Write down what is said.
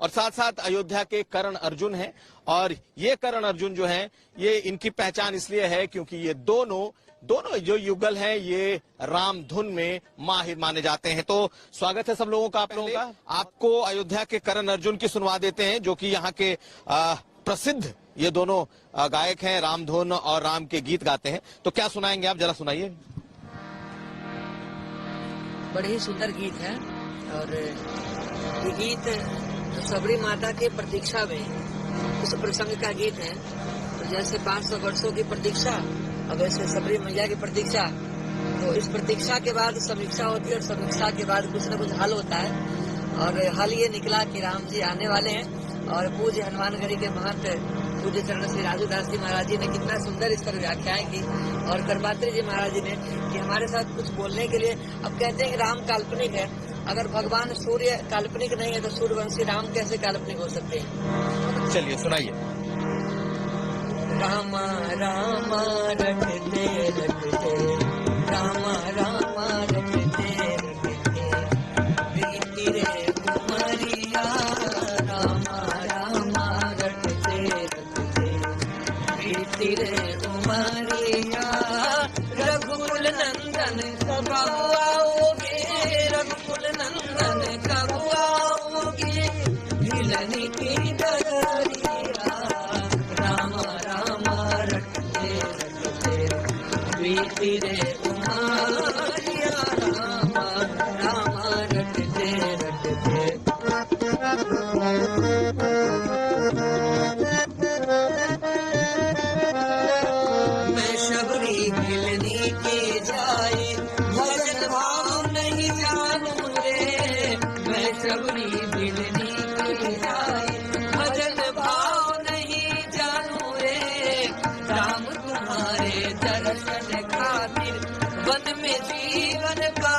और साथ साथ अयोध्या के कर्ण अर्जुन हैं। और ये कर्ण अर्जुन जो हैं, ये इनकी पहचान इसलिए है क्योंकि ये दोनों जो युगल हैं ये राम धुन में माहिर माने जाते हैं। तो स्वागत है सब लोगों का, आप लोगों का। आपको अयोध्या के कर्ण अर्जुन की सुनवा देते हैं, जो कि यहाँ के प्रसिद्ध ये दोनों गायक हैं, राम धुन और राम के गीत गाते हैं। तो क्या सुनाएंगे आप, जरा सुनाइए। बड़े ही सुंदर गीत है और ये गीत सबरी माता के प्रतीक्षा में उस प्रसंग का गीत है। तो जैसे 500 वर्षों की प्रतीक्षा, अब ऐसे सबरी मैया की प्रतीक्षा, तो इस प्रतीक्षा के बाद समीक्षा होती है और समीक्षा के बाद कुछ न कुछ हल होता है। और हल ये निकला कि राम जी आने वाले हैं। और पूज्य हनुमानगढ़ी के महंत पूज्य चरण श्री राजूदास जी महाराज जी ने कितना सुंदर इस पर व्याख्याएं की, और करपात्री जी महाराज जी ने कि हमारे साथ कुछ बोलने के लिए। अब कहते हैं कि राम काल्पनिक है, अगर भगवान सूर्य काल्पनिक नहीं है तो सूर्यवंशी राम कैसे काल्पनिक हो सकते हैं। चलिए सुनाइए। रामा रामा रटते रटते, रामा रामा रटते रटते, प्रीति रे कुमारिया, रामा रामा रटते रटते, प्रीति रे कुमारिया, रघुकुल नंदन कब आओगे, रघुकुल नंदन कब आओगे, मिलने की डगरिया, रामा रामा रटते रटते, प्रीति रे कुमारिया, रामा रामा रटते रटते। मैं शबरी मिलने के जाए, भजन भाव नहीं जानू रे, मैं शबरी मिलने के जाए, भजन भाव नहीं जानू रे, राम तुम्हारे दर्शन खातिर वन में जीवन का